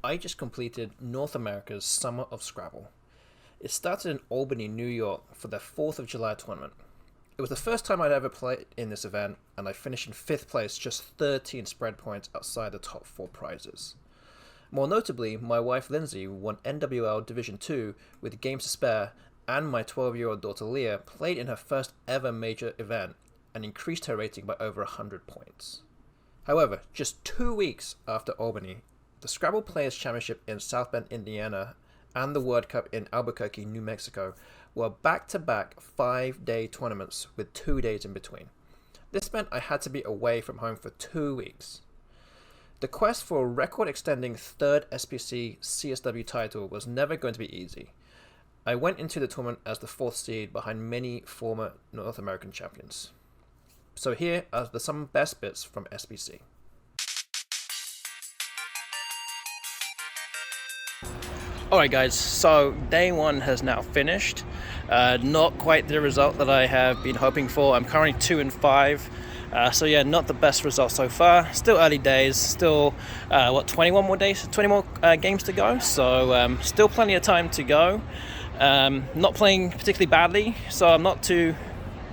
I just completed North America's Summer of Scrabble. It started in Albany, New York for the 4th of July tournament. It was the first time I'd ever played in this event, and I finished in 5th place, just 13 spread points outside the top 4 prizes. More notably, my wife Lindsay won NWL Division 2 with games to spare, and my 12-year-old daughter Leah played in her first ever major event and increased her rating by over 100 points. However, just 2 weeks after Albany, the Scrabble Players Championship in South Bend, Indiana, and the World Cup in Albuquerque, New Mexico, were back-to-back 5-day tournaments with 2 days in between. This meant I had to be away from home for 2 weeks. The quest for a record-extending third SPC CSW title was never going to be easy. I went into the tournament as the 4th seed behind many former North American champions. So here are some best bits from SPC. Alright guys, so day 1 has now finished. Not quite the result that I have been hoping for. I'm currently 2 and 5. So yeah, not the best result so far. Still early days, still 21 more days, 20 more games to go. So still plenty of time to go. Not playing particularly badly, so I'm not too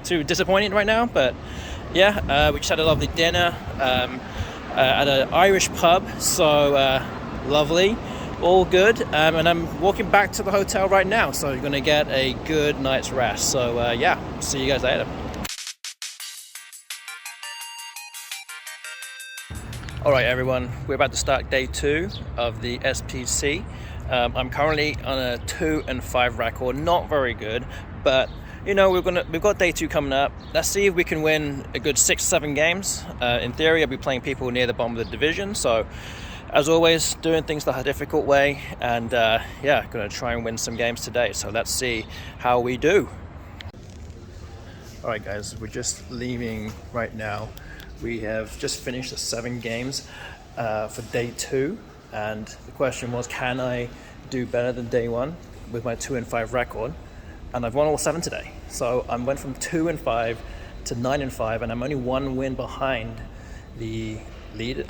disappointed right now, but yeah, we just had a lovely dinner at an Irish pub, so lovely, all good, and I'm walking back to the hotel right now, so you're going to get a good night's rest. So yeah, see you guys later. Alright everyone, we're about to start day 2 of the SPC. I'm currently on a 2 and 5 record, not very good, but you know, we've got day 2 coming up. Let's see if we can win a good 6-7 games. In theory, I'll be playing people near the bottom of the division. So, as always, doing things the difficult way, and yeah, gonna try and win some games today. So let's see how we do. All right, guys, we're just leaving right now. We have just finished the 7 games for day 2, and the question was, can I do better than day 1 with my 2 and 5 record? And I've won all 7 today. So I went from 2 and 5 to 9 and 5, and I'm only 1 win behind the lead,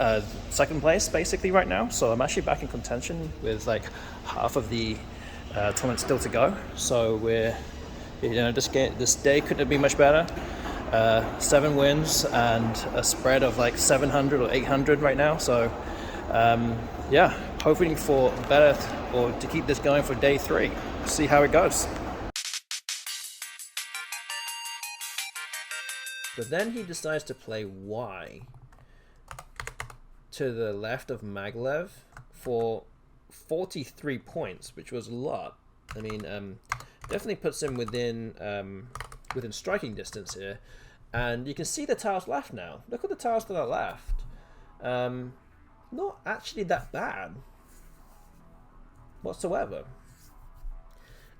second place basically right now. So I'm actually back in contention with like half of the tournament still to go. So we're, you know, this day couldn't have been much better. 7 wins and a spread of like 700 or 800 right now. So yeah, hoping for better or to keep this going for day 3. See how it goes. But then he decides to play Y to the left of Maglev for 43 points, which was a lot. I mean, definitely puts him within striking distance here. And you can see the tiles left now. Look at the tiles that are left. Not actually that bad whatsoever.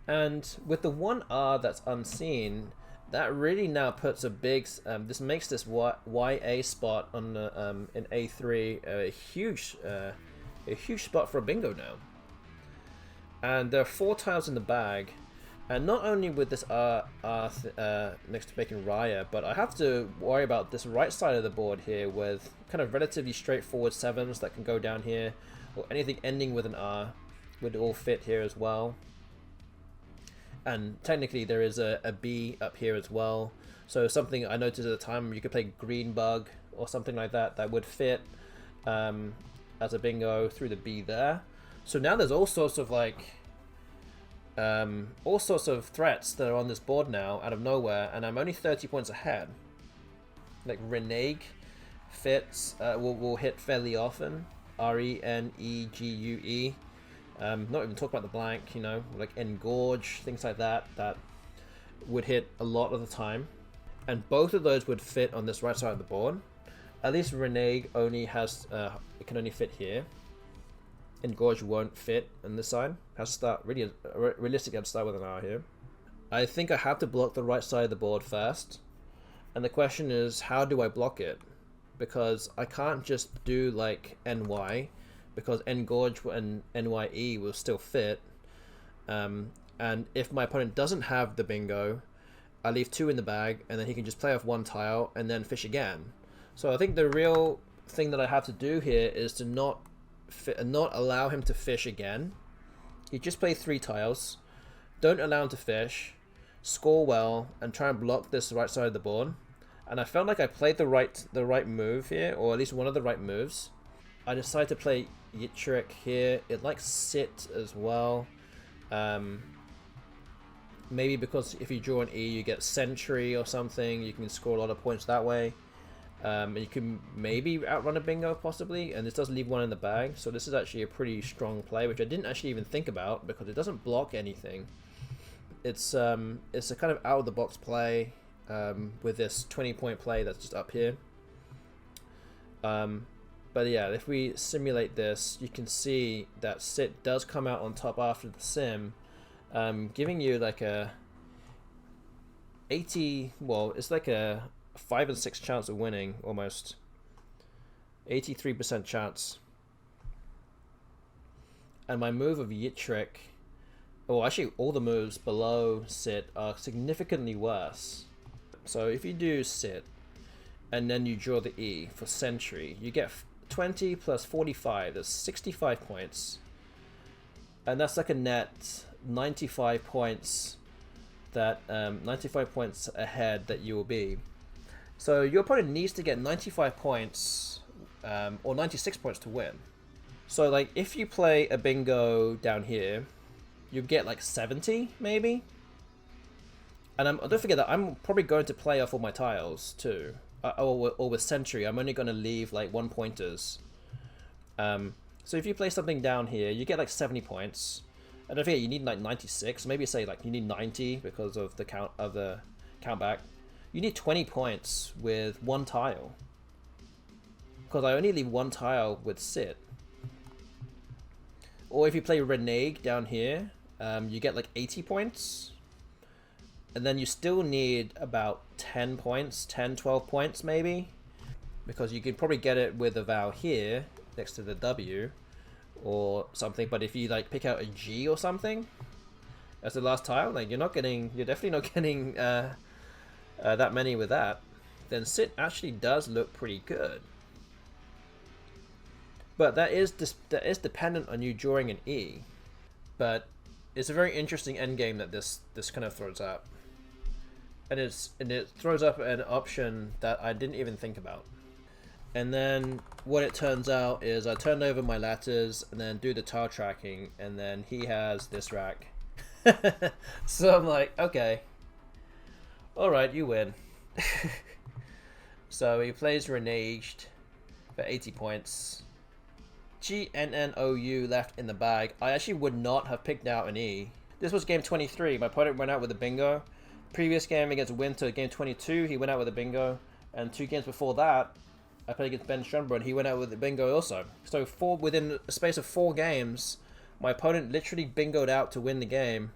And with the 1R that's unseen, that really now puts a big, this makes this YA spot on the, in A3 a huge spot for a bingo now. And there are 4 tiles in the bag, and not only with this R next to making Raya, but I have to worry about this right side of the board here with kind of relatively straightforward 7s that can go down here, or anything ending with an R would all fit here as well. And technically there is a B up here as well. So something I noticed at the time, you could play Green Bug or something like that, that would fit as a bingo through the B there. So now there's all sorts of like, all sorts of threats that are on this board now out of nowhere, and I'm only 30 points ahead. Like Renege fits, will hit fairly often. Renegue. Not even talk about the blank, you know, like Engorge, things like that, that would hit a lot of the time. And both of those would fit on this right side of the board. At least Renege only has, it can only fit here. Engorge won't fit on this side. Has to start, really, realistically, I have to start with an R here. I think I have to block the right side of the board first. And the question is, how do I block it? Because I can't just do like NY, because Engorge and NYE will still fit. And if my opponent doesn't have the bingo, I leave 2 in the bag, and then he can just play off 1 tile and then fish again. So I think the real thing that I have to do here is to not not allow him to fish again. You just play 3 tiles, don't allow him to fish, score well, and try and block this right side of the board. And I felt like I played the right move here, or at least one of the right moves. I decided to play Yitrick here. It likes sit as well. Maybe because if you draw an E, you get Sentry or something. You can score a lot of points that way. And you can maybe outrun a bingo possibly, and this does leave 1 in the bag. So this is actually a pretty strong play, which I didn't actually even think about because it doesn't block anything. It's a kind of out of the box play with this 20-point play that's just up here. But yeah, if we simulate this, you can see that sit does come out on top after the sim, giving you like a 80, well, it's like a 5 and 6 chance of winning, almost 83% chance. And my move of Yitrick, well, actually all the moves below sit are significantly worse. So if you do sit and then you draw the E for Sentry, you get 20 plus 45, that's 65 points. And that's like a net 95 points that 95 points ahead that you will be. So your opponent needs to get 95 points or 96 points to win. So like if you play a bingo down here, you get like 70 maybe. And don't forget that I'm probably going to play off all my tiles too. Or with Sentry, I'm only going to leave like 1 pointers. So if you play something down here, you get like 70 points. And don't forget, you need like 96. Maybe say like you need 90 because of the count back. You need 20 points with 1 tile. Because I only leave 1 tile with sit. Or if you play Renege down here, you get like 80 points. And then you still need about 10 points, 10, 12 points maybe. Because you could probably get it with a vowel here, next to the W, or something. But if you like pick out a G or something, as the last tile, like you're definitely not getting that many with that. Then sit actually does look pretty good. But that is dependent on you drawing an E. But it's a very interesting endgame that this kind of throws up. And it throws up an option that I didn't even think about. And then what it turns out is I turned over my ladders and then do the tile tracking, and then he has this rack. So I'm like, okay, all right, you win. So he plays Reneged for 80 points. GNNOU left in the bag. I actually would not have picked out an E. This was game 23. My opponent went out with a bingo. Previous game against Winter, game 22, he went out with a bingo. And 2 games before that, I played against Ben Schunber and he went out with a bingo also. So within a space of 4 games, my opponent literally bingoed out to win the game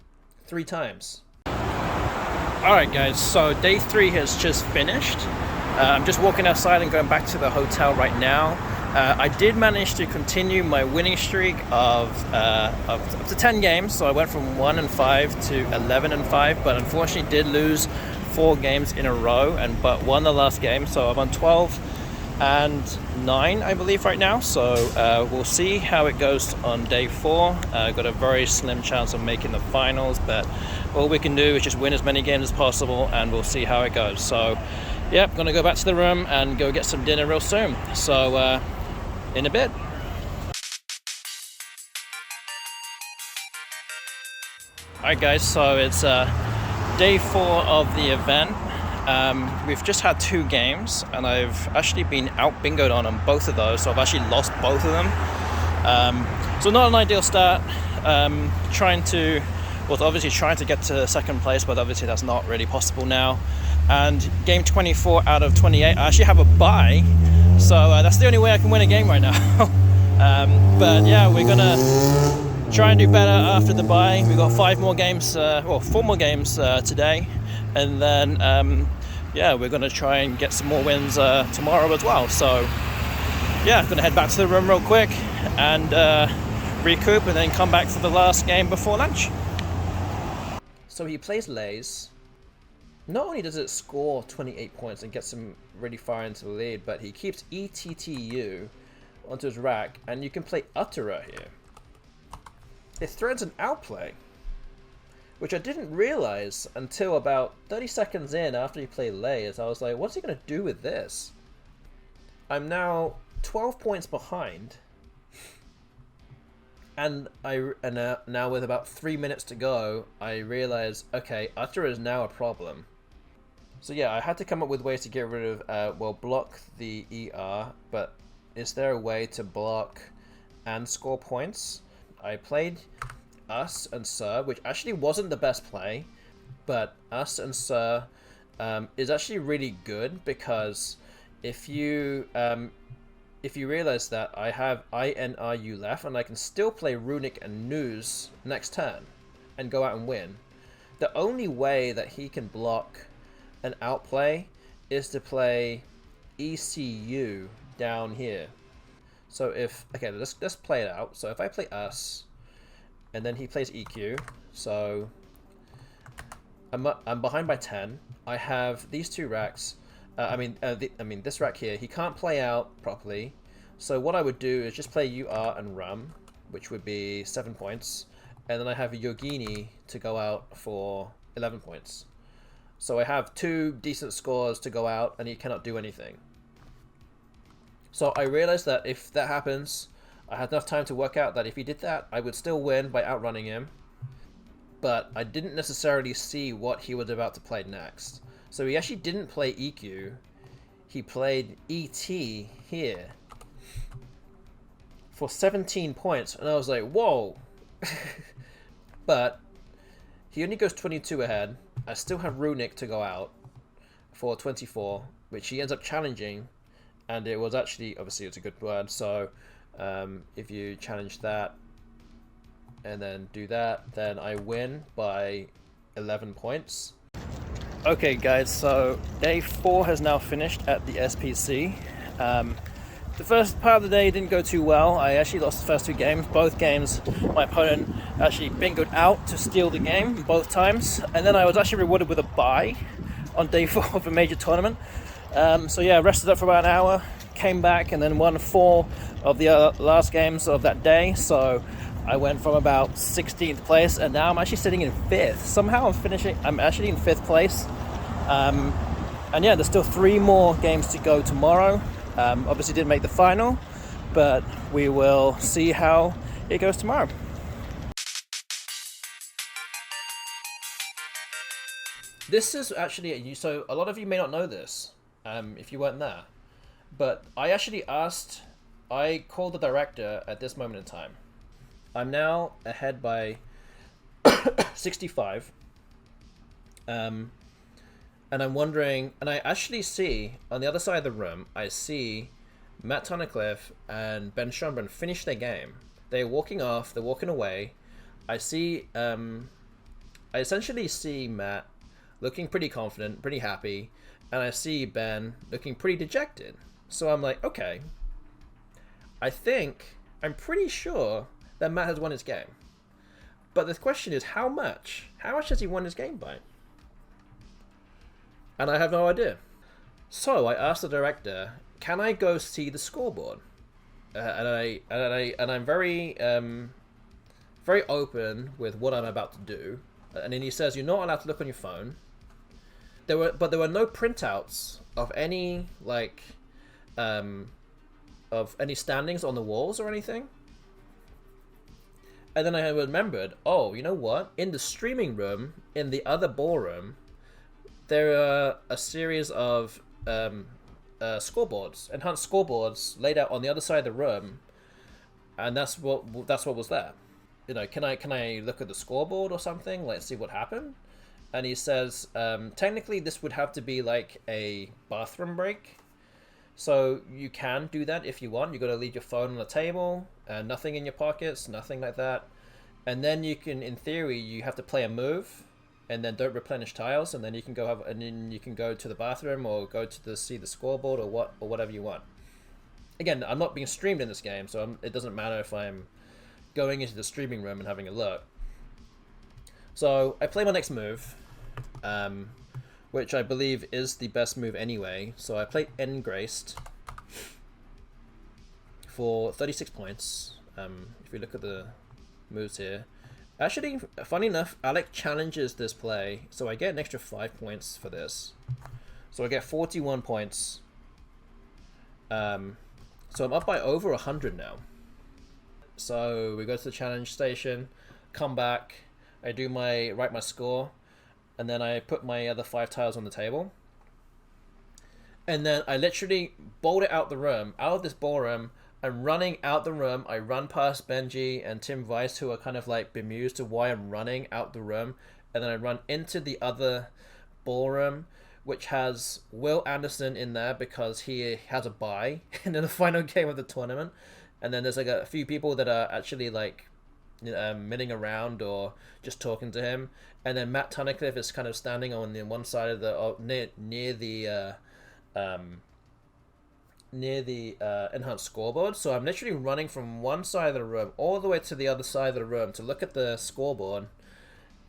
3 times. Alright guys, so day 3 has just finished. I'm just walking outside and going back to the hotel right now. I did manage to continue my winning streak of up to 10 games, so I went from 1-5 to 11-5, but unfortunately did lose 4 games in a row but won the last game, so I'm on 12-9 I believe right now. So we'll see how it goes on day 4. Got a very slim chance of making the finals, but all we can do is just win as many games as possible and we'll see how it goes. So yep, gonna go back to the room and go get some dinner real soon. So in a bit. Alright guys, so it's day 4 of the event. We've just had 2 games and I've actually been out bingoed on both of those, so I've actually lost both of them. So not an ideal start. Trying to get to 2nd place, but obviously that's not really possible now. And game 24 out of 28, I actually have a bye, so that's the only way I can win a game right now. But yeah, we're gonna try and do better after the bye. We've got 4 more games today, and then yeah, we're gonna try and get some more wins tomorrow as well. So yeah, gonna head back to the room real quick and recoup, and then come back for the last game before lunch. So he plays Lays. Not only does it score 28 points and gets him really far into the lead, but he keeps ETTU onto his rack, and you can play Utterer here. It threads an outplay, which I didn't realize until about 30 seconds in after he played Layers. I was like, what's he going to do with this? I'm now 12 points behind, and now with about 3 minutes to go, I realize, okay, Utterer is now a problem. So yeah, I had to come up with ways to get rid of, well, block the ER, but is there a way to block and score points? I played Us and Sir, which actually wasn't the best play, but Us and Sir is actually really good, because if you realize that I have INRU left and I can still play Runic and News next turn and go out and win, the only way that he can block an outplay is to play ECU down here. So if, okay, let's play it out. So if I play Us and then he plays EQ, so I'm behind by 10. I have these two racks. This rack here, he can't play out properly. So what I would do is just play UR and Rum, which would be 7 points. And then I have Yogini to go out for 11 points. So I have 2 decent scores to go out, and he cannot do anything. So I realized that if that happens, I had enough time to work out that if he did that, I would still win by outrunning him. But I didn't necessarily see what he was about to play next. So he actually didn't play EQ. He played ET here for 17 points. And I was like, whoa. But he only goes 22 ahead. I still have Runic to go out for 24, which he ends up challenging. And it was actually, obviously it's a good word. So if you challenge that and then do that, then I win by 11 points. Okay guys, so day 4 has now finished at the SPC. The first part of the day didn't go too well. I actually lost the first 2 games. Both games, my opponent actually bingoed out to steal the game both times. And then I was actually rewarded with a bye on day 4 of a major tournament. So yeah, rested up for about an hour, came back and then won 4 of the last games of that day. So I went from about 16th place and now I'm actually sitting in 5th. Somehow I'm actually in 5th place. And yeah, there's still 3 more games to go tomorrow. Obviously didn't make the final, but we will see how it goes tomorrow. This is actually, so a lot of you may not know this, if you weren't there, but I called the director at this moment in time. I'm now ahead by 65. And I'm wondering, and I actually see, on the other side of the room, I see Matt Tunnicliffe and Ben Schomburn finish their game. They're walking off, they're walking away. I essentially see Matt looking pretty confident, pretty happy, and I see Ben looking pretty dejected. So I'm like, okay, I'm pretty sure that Matt has won his game. But the question is, how much? How much has he won his game by? And I have no idea. So I asked the director, can I go see the scoreboard? And I'm very very open with what I'm about to do. And then he says, you're not allowed to look on your phone. But there were no printouts of any of any standings on the walls or anything. And then I remembered, oh, you know what? In the streaming room, in the other ballroom, there are a series of scoreboards, enhanced scoreboards, laid out on the other side of the room, and that's what was there. You know, can I look at the scoreboard or something? Let's see what happened. And he says, technically, this would have to be like a bathroom break. So you can do that if you want. You got to leave your phone on the table, nothing in your pockets, nothing like that. And then you can, in theory, you have to play a move, and then don't replenish tiles, and then you can go and then you can go to the bathroom or go to see the scoreboard or whatever you want. Again, I'm not being streamed in this game, so it doesn't matter if I'm going into the streaming room and having a look. So I play my next move, which I believe is the best move anyway. So I played Engraced for 36 points. If you look at the moves here, actually, funny enough, Alec challenges this play, so I get an extra 5 points for this. So I get 41 points. So I'm up by over 100 now. So we go to the challenge station, come back, I do write my score, and then I put my other 5 tiles on the table. And then I literally bolt it out of this ballroom. I'm running out the room. I run past Benji and Tim Weiss, who are kind of like bemused to why I'm running out the room. And then I run into the other ballroom, which has Will Anderson in there because he has a bye in the final game of the tournament. And then there's like a few people that are actually like milling around or just talking to him. And then Matt Tunnicliffe is kind of standing on the one side of the near the enhanced scoreboard. So I'm literally running from one side of the room all the way to the other side of the room to look at the scoreboard.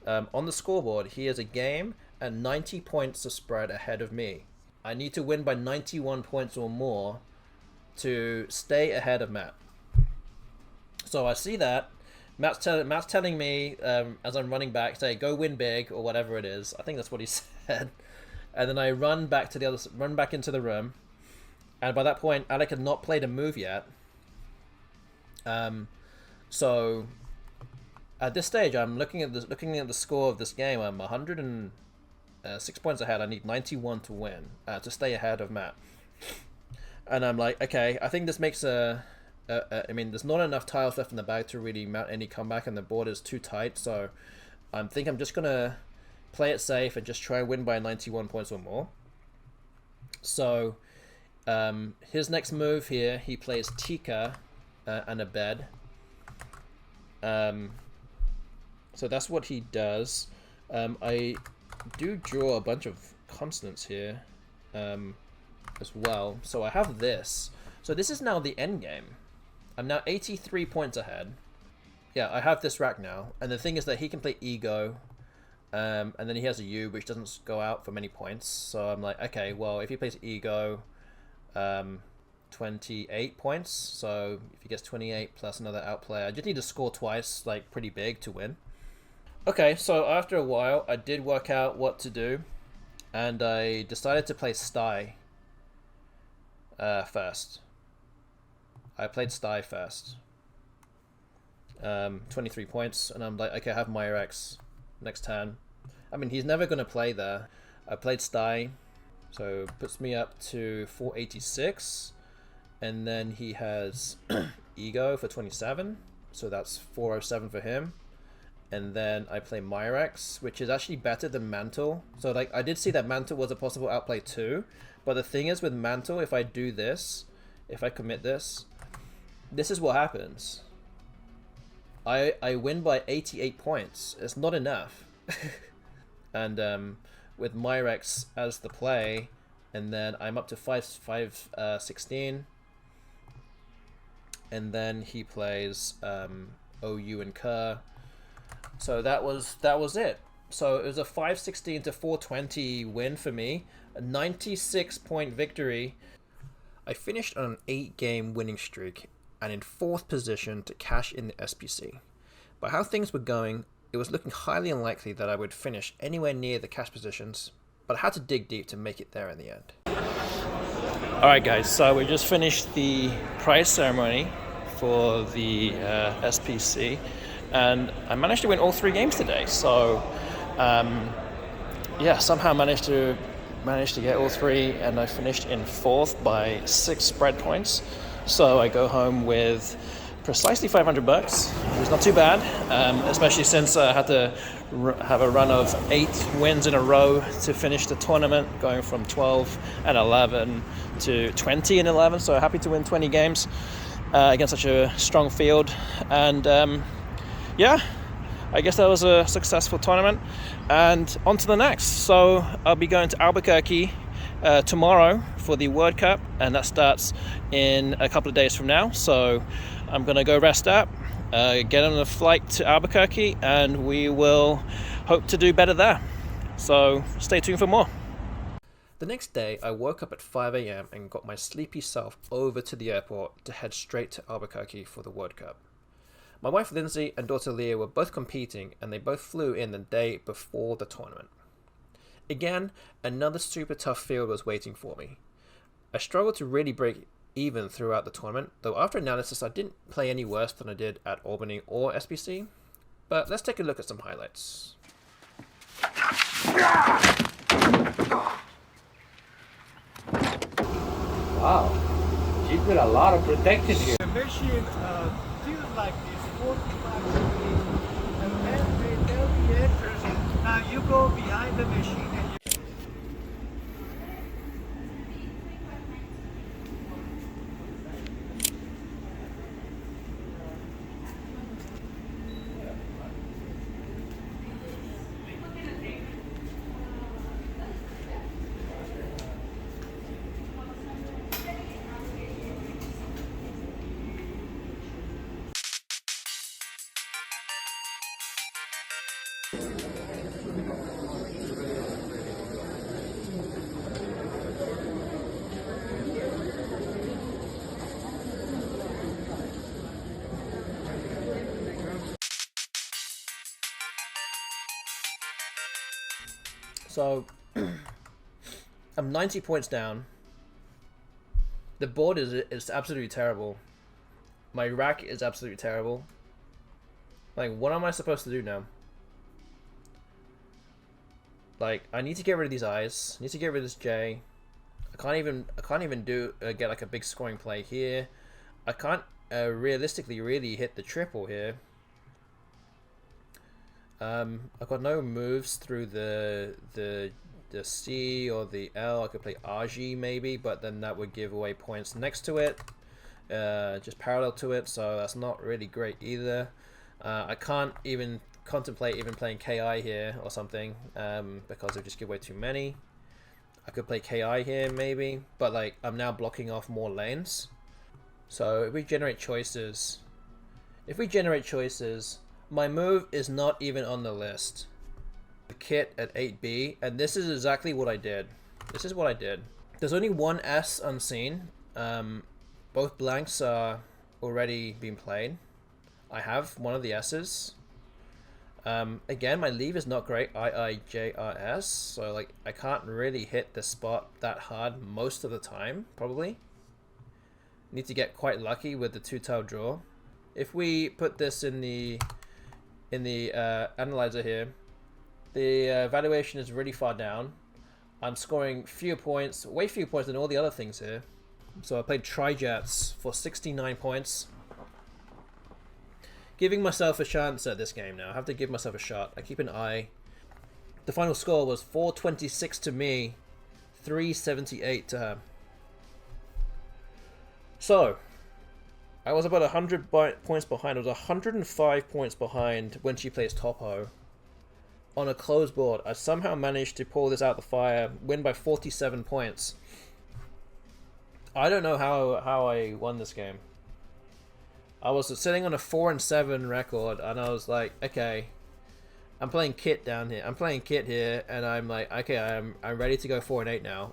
On the scoreboard, he has a game and 90 points of spread ahead of me. I need to win by 91 points or more to stay ahead of Matt. So I see that. Matt's telling me as I'm running back, say, go win big or whatever it is. I think that's what he said. And then I run back into the room. And by that point, Alec had not played a move yet. So at this stage, I'm looking at the score of this game. I'm 106 points ahead. I need 91 to win to stay ahead of Matt. And I'm like, okay, I think this makes I mean, there's not enough tiles left in the bag to really mount any comeback, and the board is too tight. So I think I'm just gonna play it safe and just try and win by 91 points or more. So his next move here, he plays Tika and a bed. So that's what he does. I do draw a bunch of consonants here as well. So I have this. So this is now the end game. I'm now 83 points ahead. Yeah, I have this rack now. And the thing is that he can play Ego. And then he has a U, which doesn't go out for many points. So I'm like, okay, well, if he plays Ego, 28 points. So if he gets 28 plus another outplay, I just need to score twice, like pretty big to win. Okay, so after a while, I did work out what to do. And I decided to play Sty first. I played Sty first. 23 points, and I'm like, okay, I have Myrex next turn. I mean, he's never going to play there. I played Sty, so puts me up to 486, and then he has Ego for 27, so that's 407 for him. And then I play Myrex, which is actually better than Mantle. So like, I did see that Mantle was a possible outplay too, but the thing is with Mantle, if I do this, if I commit this is what happens. I win by 88 points. It's not enough. And with Myrex as the play, and then I'm up to 516. And then he plays OU and Kerr. So that was it. So it was a 516 to 420 win for me. A 96 point victory. I finished on an 8-game winning streak and in 4th position to cash in the SPC. By how things were going, it was looking highly unlikely that I would finish anywhere near the cash positions, but I had to dig deep to make it there in the end. Alright guys, so we just finished the prize ceremony for the SPC, and I managed to win all 3 games today. So yeah, somehow managed to get all 3, and I finished in 4th by 6 spread points. So I go home with precisely $500, which is not too bad, especially since I had to have a run of 8 wins in a row to finish the tournament, going from 12 and 11 to 20 and 11. So happy to win 20 games against such a strong field. And yeah, I guess that was a successful tournament. And on to the next. So I'll be going to Albuquerque tomorrow for the World Cup, and that starts in a couple of days from now. So I'm gonna go rest up, get on a flight to Albuquerque, and we will hope to do better there. So stay tuned for more. The next day, I woke up at 5 a.m. and got my sleepy self over to the airport to head straight to Albuquerque for the World Cup. My wife Lindsay and daughter Leah were both competing, and they both flew in the day before the tournament. Again, another super tough field was waiting for me. I struggled to really break even throughout the tournament, though after analysis I didn't play any worse than I did at Albany or SPC. But let's take a look at some highlights. Wow, she's got a lot of protection here. The machine feels like this 45 degrees, and then they tell the actors, now you go behind the machine and you... So, I'm 90 points down. The board is absolutely terrible. My rack is absolutely terrible. Like, what am I supposed to do now? Like, I need to get rid of these eyes. I need to get rid of this J. I can't even do get like a big scoring play here. I can't realistically really hit the triple here. I've got no moves through the C or the L. I could play RG maybe, but then that would give away points next to it, just parallel to it, so that's not really great either. I can't even contemplate even playing KI here or something, because it would just give away too many. I could play KI here maybe, but like I'm now blocking off more lanes. So if we generate choices, my move is not even on the list. The kit at 8B, and this is exactly what I did. This is what I did. There's only one S unseen. Both blanks are already being played. I have one of the S's. Again, my leave is not great. IIJRS, so like I can't really hit the spot that hard most of the time, probably. Need to get quite lucky with the two-tail draw. If we put this in the analyzer here, the valuation is really far down. I'm scoring fewer points, way fewer points than all the other things here. So I played Trijats for 69 points. Giving myself a chance at this game now. I have to give myself a shot. I keep an eye. The final score was 426 to me, 378 to her. So, I was about 100 points behind. I was 105 points behind when she plays Topo. On a closed board, I somehow managed to pull this out the fire, win by 47 points. I don't know how I won this game. I was sitting on a 4-7 record, and I was like, okay, I'm playing Kit down here. I'm playing Kit here, and I'm like, okay, I'm ready to go 4-8 now.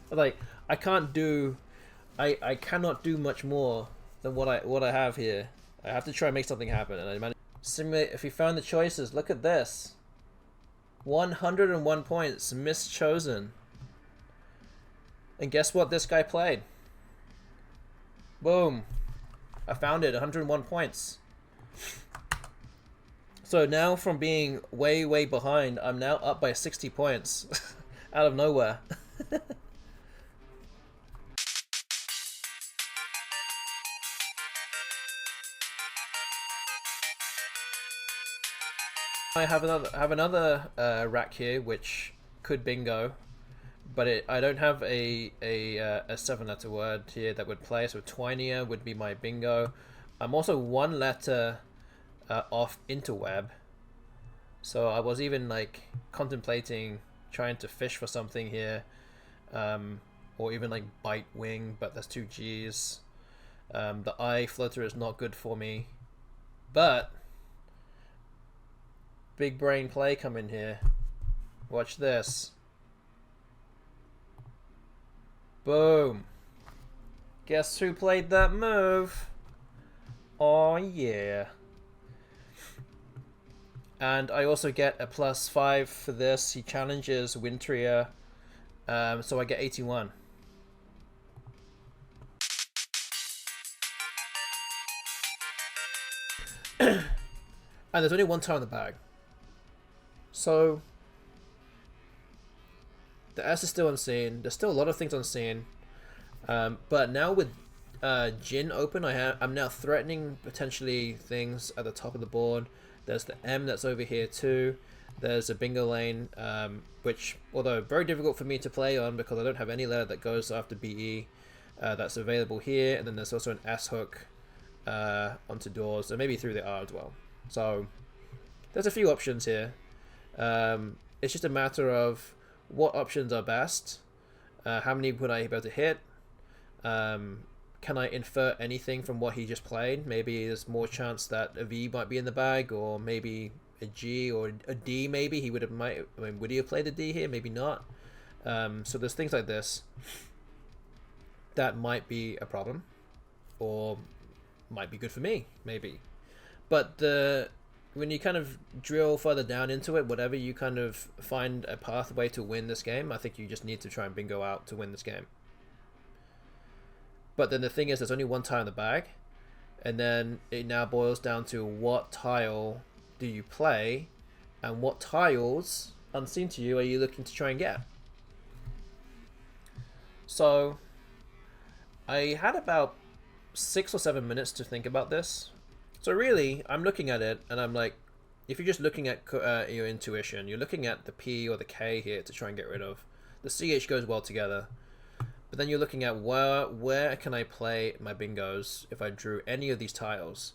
Like, I cannot do much more than what I have here. I have to try and make something happen, and I managed. Simulate. If you found the choices, look at this. 101 points, mischosen. And guess what this guy played? Boom. I found it, 101 points. So now from being way behind, I'm now up by 60 points. Out of nowhere. I have another rack here which could bingo, but I don't have a 7-letter word here that would play, so Twinia would be my bingo. I'm also one letter off interweb, so I was even like contemplating trying to fish for something here, or even like bite wing, but that's 2 G's. The I floater is not good for me, but big brain play come in here. Watch this. Boom. Guess who played that move? Oh yeah. And I also get a +5 for this. He challenges Wintria, so I get 81. And there's only one tile in the bag. So the S is still unseen. There's still a lot of things unseen. But now with Jin open, I'm now threatening potentially things at the top of the board. There's the M that's over here too. There's a bingo lane, which, although very difficult for me to play on because I don't have any letter that goes after BE, that's available here. And then there's also an S hook onto doors, and maybe through the R as well. So there's a few options here. It's just a matter of what options are best. How many would I be able to hit? Can I infer anything from what he just played? Maybe there's more chance that a V might be in the bag, or maybe a G or a D. Maybe he would have would he have played a D here? Maybe not. So there's things like this that might be a problem, or might be good for me, maybe. But when you kind of drill further down into it, whatever you kind of find a pathway to win this game, I think you just need to try and bingo out to win this game. But then the thing is, there's only one tile in the bag, and then it now boils down to what tile do you play, and what tiles, unseen to you, are you looking to try and get. So I had about 6 or 7 minutes to think about this. So really, I'm looking at it, and I'm like, if you're just looking at your intuition, you're looking at the P or the K here to try and get rid of. The CH goes well together. But then you're looking at where can I play my bingos if I drew any of these tiles.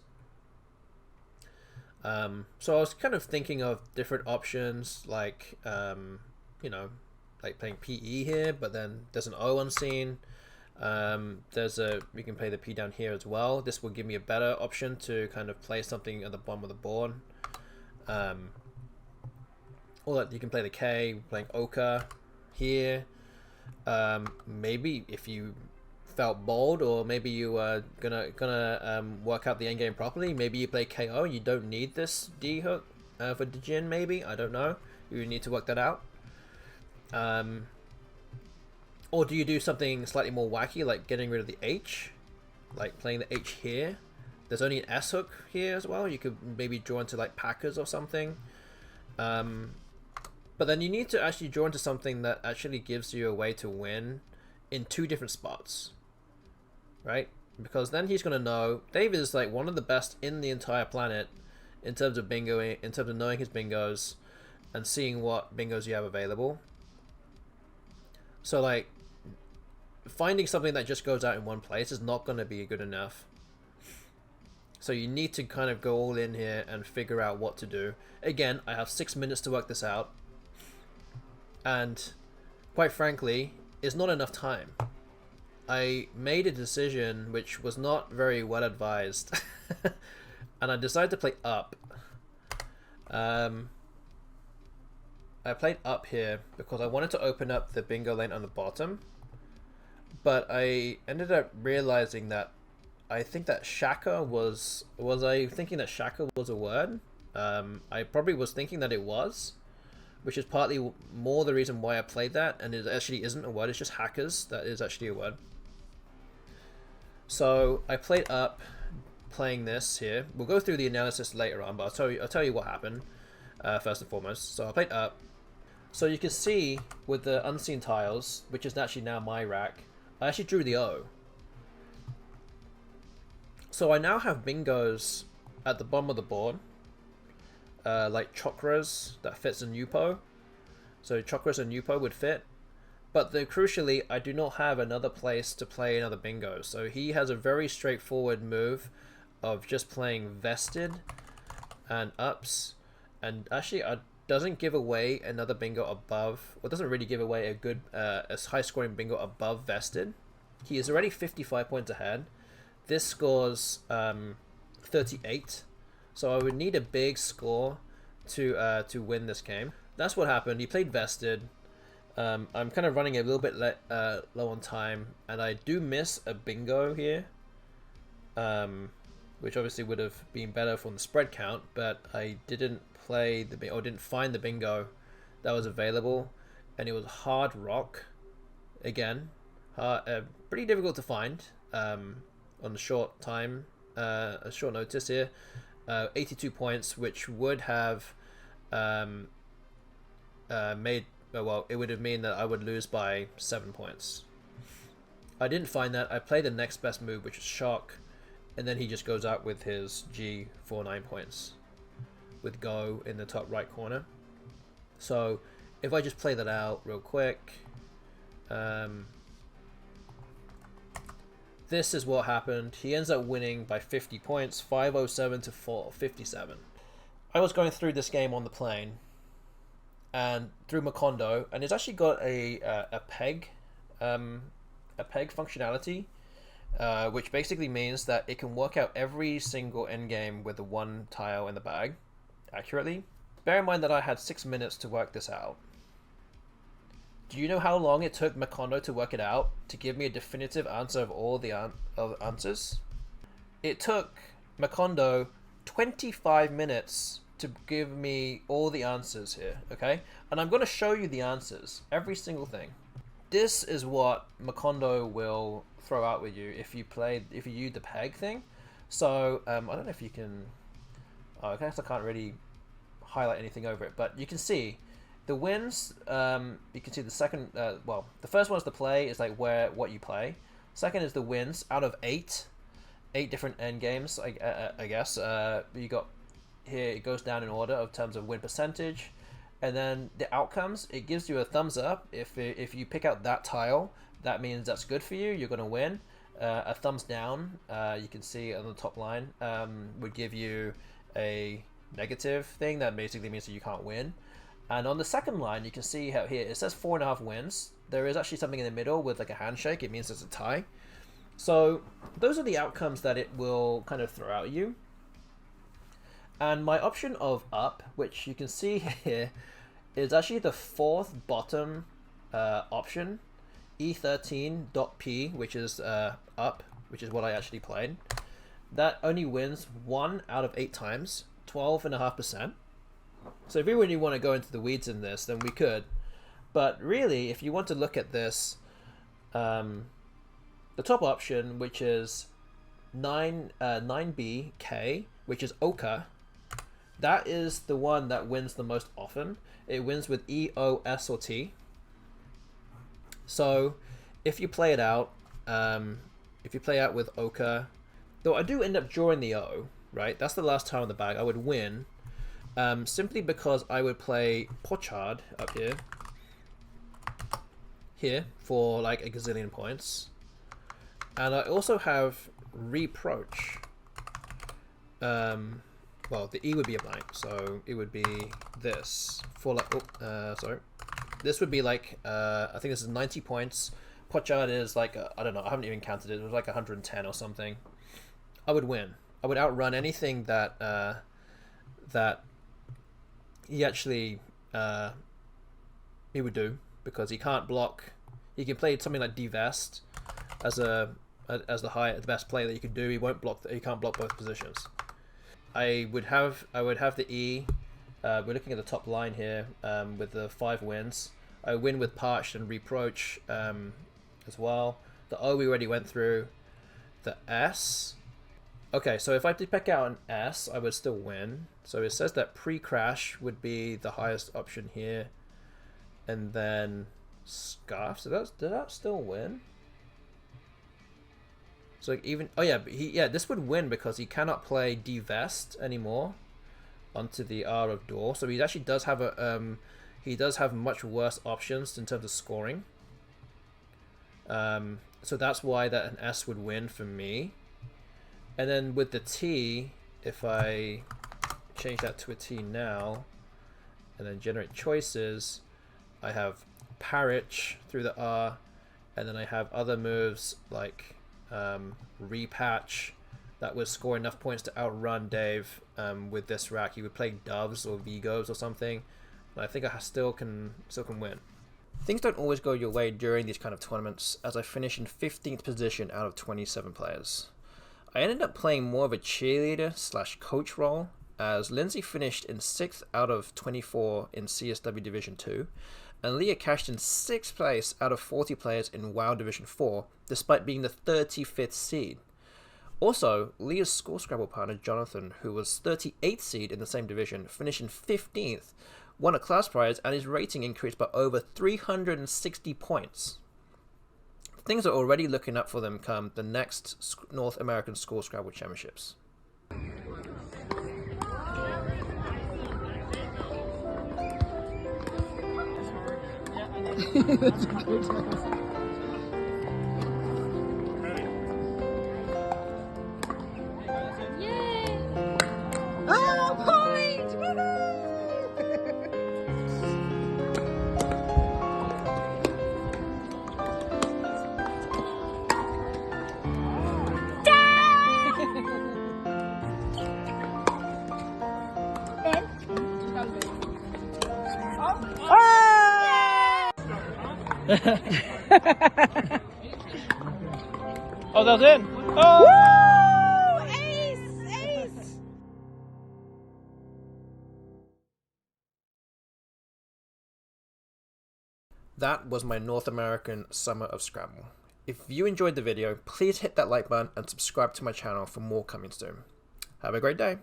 So I was kind of thinking of different options, like you know, like playing PE here, but then there's an O unseen. We can play the P down here as well. This will give me a better option to kind of play something at the bottom of the board. Or that you can play the K, playing Oka here. Maybe if you felt bold, or maybe you were gonna work out the endgame properly, maybe you play KO. You don't need this D hook for the Jin. Maybe, I don't know. You need to work that out. Or do you do something slightly more wacky, like getting rid of the H, like playing the H here? There's only an S hook here as well. You could maybe draw into like Packers or something. But then you need to actually draw into something that actually gives you a way to win in 2 different spots, right? Because then he's going to know Dave is like one of the best in the entire planet in terms of bingoing, in terms of knowing his bingos and seeing what bingos you have available. So like finding something that just goes out in one place is not going to be good enough. So you need to kind of go all in here and figure out what to do. Again, I have 6 minutes to work this out. And quite frankly, it's not enough time. I made a decision which was not very well advised. And I decided to play up. I played up here because I wanted to open up the bingo lane on the bottom. But I ended up realizing that I think that Shaka was I thinking that Shaka was a word? I probably was thinking that it was, which is partly more the reason why I played that, and it actually isn't a word, it's just hackers, that is actually a word. So I played up, playing this here. We'll go through the analysis later on, but I'll tell you what happened first and foremost. So I played up. So you can see with the unseen tiles, which is actually now my rack, I actually drew the O. So I now have bingos at the bottom of the board. Like chakras that fits in Yupo. So chakras and Yupo would fit. But crucially, I do not have another place to play another bingo. So he has a very straightforward move of just playing vested and ups. And actually, it doesn't give away another bingo above, or doesn't really give away a good, a high scoring bingo above vested. He is already 55 points ahead. This scores 38. So I would need a big score to win this game. That's what happened. He played vested. I'm kind of running a little bit low on time, and I do miss a bingo here, which obviously would have been better from the spread count, but I didn't play or didn't find the bingo that was available, and it was Hard Rock again. Pretty difficult to find on a short time, a short notice here. 82 points, which would have made, well, it would have mean that I would lose by 7 points. I didn't find that. I played the next best move, which is Shock, and then he just goes out with his G for 9 points with Go in the top right corner. So if I just play that out real quick, this is what happened. He ends up winning by 50 points, 507 to 457. I was going through this game on the plane and through Macondo, and it's actually got a peg functionality, which basically means that it can work out every single endgame with the one tile in the bag accurately. Bear in mind that I had 6 minutes to work this out. Do you know how long it took Macondo to work it out, to give me a definitive answer of all the answers? It took Macondo 25 minutes to give me all the answers here, okay? And I'm going to show you the answers, every single thing. This is what Macondo will throw out with you if you use the peg thing. So I don't know if you can. I guess I can't really highlight anything over it, but you can see the wins. You can see the second. Well, the first one is the play. Is like what you play. Second is the wins out of 8 different end games. I guess you got here. It goes down in order of terms of win percentage. And then the outcomes, it gives you a thumbs up. If you pick out that tile, that means that's good for you. You're going to win. A thumbs down, you can see on the top line, would give you a negative thing. That basically means that you can't win. And on the second line, you can see how here, it says 4.5 wins. There is actually something in the middle with like a handshake. It means it's a tie. So those are the outcomes that it will kind of throw out you. And my option of up, which you can see here, is actually the fourth bottom option, E13.P, which is up, which is what I actually played. That only wins 1 out of 8 times, 12.5%. So if we really want to go into the weeds in this, then we could. But really, if you want to look at this, the top option, which is 9BK, which is Ochre, that is the one that wins the most often. It wins with E, O, S, or T. So if you play it out, with Ochre, though I do end up drawing the O, right? That's the last tile in the bag. I would win, simply because I would play Pochard up here for like a gazillion points. And I also have Reproach. Well, the E would be a blank, so it would be this for like, sorry. This would be like, I think this is 90 points. Pochard is like, I don't know, I haven't even counted it. It was like 110 or something. I would win. I would outrun anything that, that he actually, he would do, because he can't block. He can play something like Divest as the best play that you can do. He won't block. He can't block both positions. I would have the E. We're looking at the top line here with the 5 wins. I win with Parched and Reproach as well. The O we already went through. The S. Okay, so if I did pick out an S, I would still win. So it says that Pre-Crash would be the highest option here, and then Scarf. So did that still win? So even, oh yeah, this would win because he cannot play Divest anymore onto the R of Door. So he actually does have he does have much worse options in terms of scoring. So that's why that an S would win for me. And then with the T, if I change that to a T now, and then generate choices, I have Parich through the R, and then I have other moves like Repatch that would score enough points to outrun Dave with this rack. He would play Doves or Vigos or something, and I think I still can win. Things don't always go your way during these kind of tournaments, as I finished in 15th position out of 27 players. I ended up playing more of a cheerleader / coach role, as Lindsay finished in 6th out of 24 in CSW Division 2, and Leah cashed in 6th place out of 40 players in WoW Division 4, despite being the 35th seed. Also, Leah's score Scrabble partner Jonathan, who was 38th seed in the same division, finished in 15th, won a class prize, and his rating increased by over 360 points. Things are already looking up for them come the next North American Score Scrabble Championships. Oh, that's in! Oh! Woo! Ace! That was my North American Summer of Scrabble. If you enjoyed the video, please hit that like button and subscribe to my channel for more coming soon. Have a great day.